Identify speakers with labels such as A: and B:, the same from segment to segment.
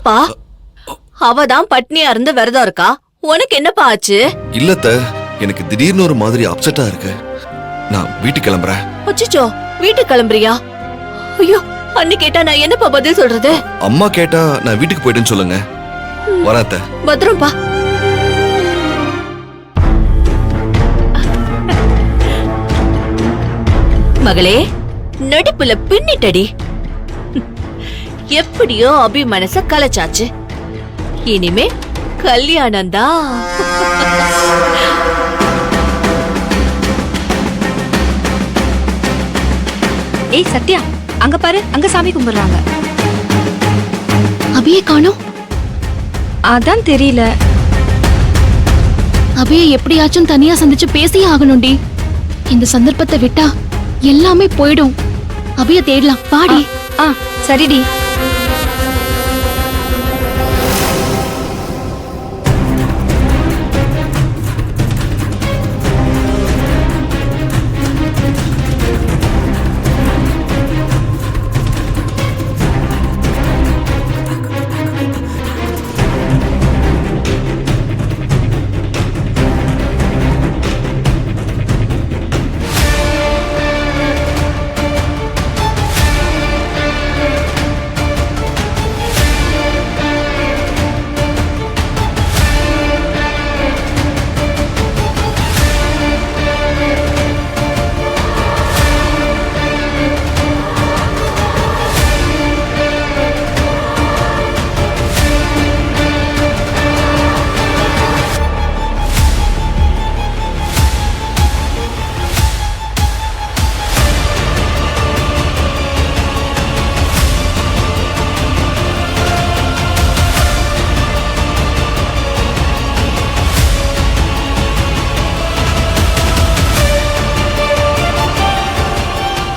A: என்னப்பா அவதான் பட்னியா இருந்து விரதம் இருக்கா, உனக்கு என்னப்பா ஆச்சு?
B: இல்லத்த, எனக்கு திடீர்னு ஒரு மாதிரி அப்செட்டா இருக்கு. நான் வீட்டுக்கு கிளம்புறேன்.
A: அச்சச்சோ, வீட்டுக்கு கிளம்புறியா? ஐயோ, அண்ணி கேட்டா நான் என்னப்பா பதில் சொல்றது?
B: அம்மா கேட்டா நான் வீட்டுக்கு போயிட்டேன்னு சொல்லுங்க. வராத்த.
A: பத்திரம்பா. மகளே, நடிப்புல பின்னிட்டடி. எப்படியோ அபி மனச கலைச்சாச்சு. இனிமே கல்யாணம் தான்.
C: ஏய் சத்யா, அங்க பாரு, அங்க சாமி கும்பிடுறாங்க.
D: அபியை காணோம்.
C: அதான் தெரியல.
D: அபியை எப்படியாச்சும் தனியா சந்திச்சு பேசியே ஆகணும்டி. இந்த சந்தர்ப்பத்தை விட்டா எல்லாமே போயிடும். அபியை தேடலாம், பாடி.
C: சரிடி.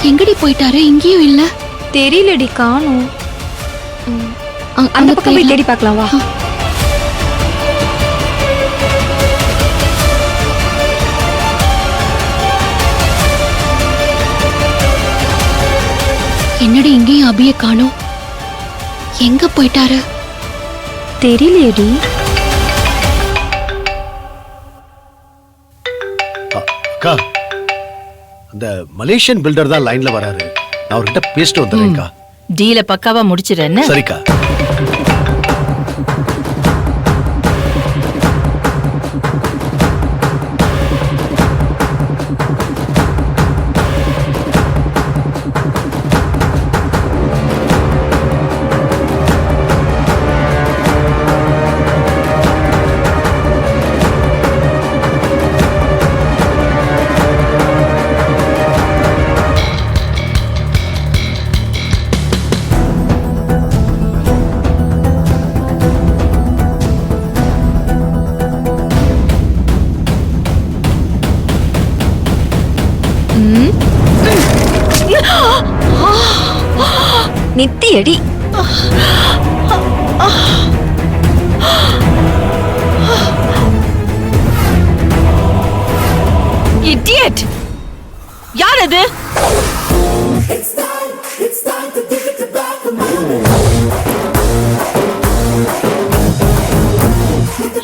D: எங்கடி போயிட்டாரு? இங்கேயும் இல்ல.
C: தெரியலடி, காணோம். அந்த பக்கம் போய் தேடி பார்க்கலாம் வா.
D: என்னடி இங்கேயும் அபியை காணோம்? எங்க போயிட்டாரு?
C: தெரியலையடி.
E: அக்கா, அந்த மலேசியன் பில்டர் தான் லைன்ல வராரு. நான் அவர்கிட்ட பேசிட்டு வந்துடுறேன்க்கா.
F: டீல பக்காவா முடிச்சிடுறேன்னு.
E: சரிக்கா.
C: நித்தியடி.
F: இடியட்! யார் அது?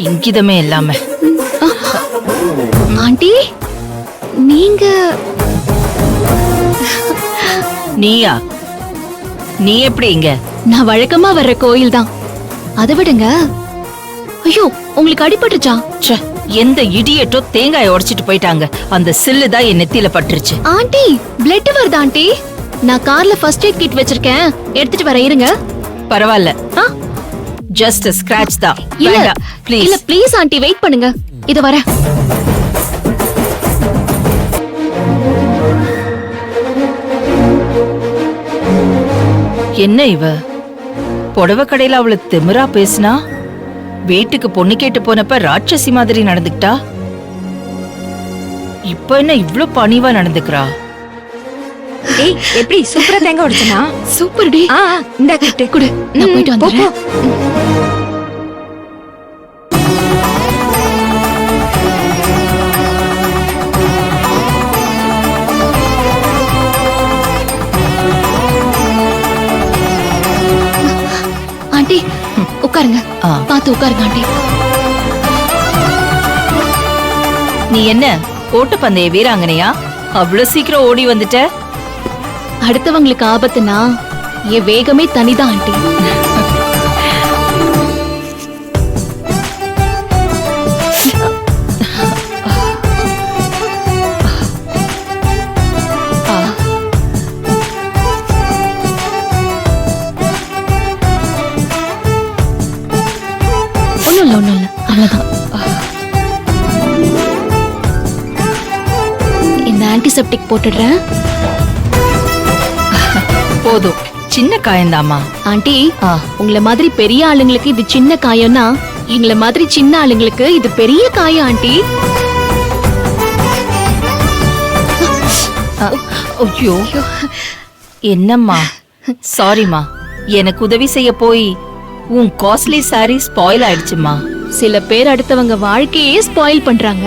F: இங்கிதமே இல்லாம.
D: ஆண்டி, நீங்க?
F: நீயா? நீ எப்படி இங்க?
D: நான் வழக்கமா வர்ற கோயில் தான். அதை விடுங்க. ஐயோ, உங்களுக்கு அடிபட்டுச்சா?
F: ச்சே, எந்த இடியட்டோ தேங்காயை உடைச்சிட்டு போயிட்டாங்க. அந்த சில்லு தான் என் நெத்தியில பட்டுருச்சு.
D: ஆண்டி, பிளட் வருது ஆண்டி. நான் கார்ல ஃபர்ஸ்ட் எய்ட் கிட் வச்சிருக்கேன், எடுத்துட்டு வரேன், இருங்க.
F: பரவாயில்ல, ஜஸ்ட் ஸ்கிராட்ச் தான்.
D: இல்ல
F: ப்ளீஸ்.
D: இல்ல ப்ளீஸ் ஆண்டி, வெயிட் பண்ணுங்க, இத வரேன்.
F: என்ன இவ புடவை கடையில அவளை திமிரா பேசினா, வீட்டுக்கு பொண்ணு கேட்டு போனப்ப ராட்சசி மாதிரி நடந்துக்கிட்டா. இப்ப என்ன இவ்ளோ பணிவா நடந்துக்கிறா?
C: ஏய், எப்படி சூப்பரா தேங்காய் உடைச்சனா?
D: Super D.
C: இந்த கிட்ட
D: குடு, நான் போயிட்டு வந்துறேன். பார்த்து உட்காருங்க ஆண்டி.
F: நீ என்ன ஓட்டப்பந்தய வீராங்கனையா? அவ்வளவு சீக்கிரம் ஓடி வந்துட்ட?
D: அடுத்தவங்களுக்கு ஆபத்துனா என் வேகமே தனிதான் ஆண்டி. ஒண்ணும் இல்ல அவ்வளவுதான். இந்த ஆன்டிசெப்டிக் போட்டுடுறேன்.
F: போதும், சின்ன காயந்தாமா.
D: ஆண்டி,
F: ஆ.
D: உங்களை மாதிரி பெரிய ஆளுங்களுக்கு இது சின்ன காயம்னா எங்களை மாதிரி சின்ன ஆளுங்களுக்கு இது பெரிய காயம் ஆண்டி.
F: ஐயோ, என்னம்மா? சாரிம்மா, எனக்கு உதவி செய்ய போய் உன் காஸ்ட்லி சாரி ஸ்பாயில் ஆயிடுச்சுமா.
D: சில பேர் அடுத்தவங்க வாழ்க்கையே ஸ்பாயில் பண்றாங்க.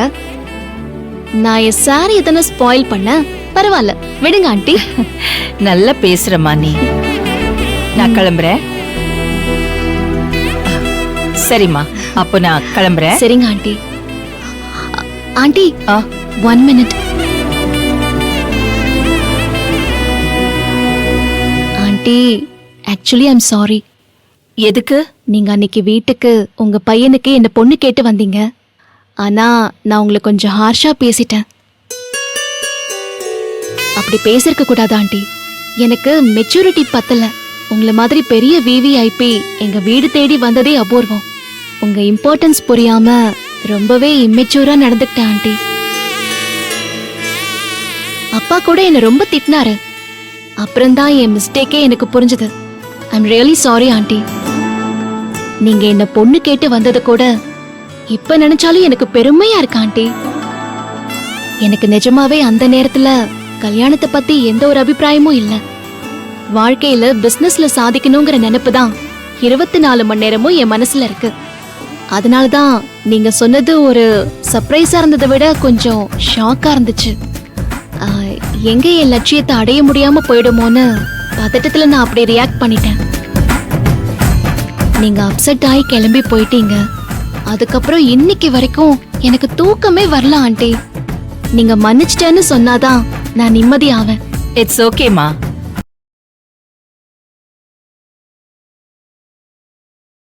D: நான் என் சாரி எதனா ஸ்பாயில் பண்ண? பரவாயில்ல, விடுங்க ஆண்டி.
F: நல்லா பேசுறமா நீ. நான் கிளம்புறேன். சரிம்மா, அப்போ நான் கிளம்புறேன்.
D: சரிங்க aunty. Aunty,
F: ah,
D: 1 minute. Aunty, actually I'm sorry.
F: எதுக்கு?
D: நீங்க அன்னைக்கு வீட்டுக்கு உங்க பையனுக்கு என்ன பொண்ணு கேட்டு வந்தீங்க. ஆனா நான் உங்களை கொஞ்சம் ஹார்ஷா பேசிட்டேன். அப்படி பேசிருக்க கூடாது ஆண்டி. எனக்கு மெச்சூரிட்டி பத்தல. உங்களை மாதிரி பெரிய விவிஐபி எங்க வீடு தேடி வந்ததே அபூர்வம். உங்க இம்பார்ட்டன்ஸ் புரியாம ரொம்பவே இம்மெச்சூரா நடந்துக்கிட்டேன் ஆண்டி. அப்பா கூட என்ன ரொம்ப திட்டினாரு. அப்புறம்தான் என் மிஸ்டேக்கே எனக்கு புரிஞ்சது. I'm really sorry aunty. நீங்க என்ன பொண்ணு கேட்டு வந்தது கூட இப்ப நினைச்சாலும் எனக்கு பெருமையா இருக்கு ஆண்டி. எனக்கு நிஜமாவே அந்த நேரத்துல கல்யாணத்தை பத்தி எந்த ஒரு அபிப்பிராயமும் இல்ல. வாழ்க்கையில பிசினஸ்ல சாதிக்கணுங்கிற நினைப்பு தான் 24 மணி நேரமும் என் மனசுல இருக்கு. அதனாலதான் நீங்க சொன்னது ஒரு சர்ப்ரைஸா இருந்ததை விட கொஞ்சம் ஷாக்கா இருந்துச்சு. எங்க என் லட்சியத்தை அடைய முடியாம போயிடுமோன்னு பதட்டத்துல நான் அப்படி ரியாக்ட் பண்ணிட்டேன். நீங்க அப்செட் ஆகி கிளம்பி போயிட்டீங்க. அதுக்கப்புறம் இன்னைக்கு வரைக்கும் எனக்கு தூக்கமே வரல ஆண்டி. நீங்க மன்னிச்சிட்டேன்னு சொன்னாதான் நான் நிம்மதி ஆவேன்.
F: இட்ஸ் ஓகேமா.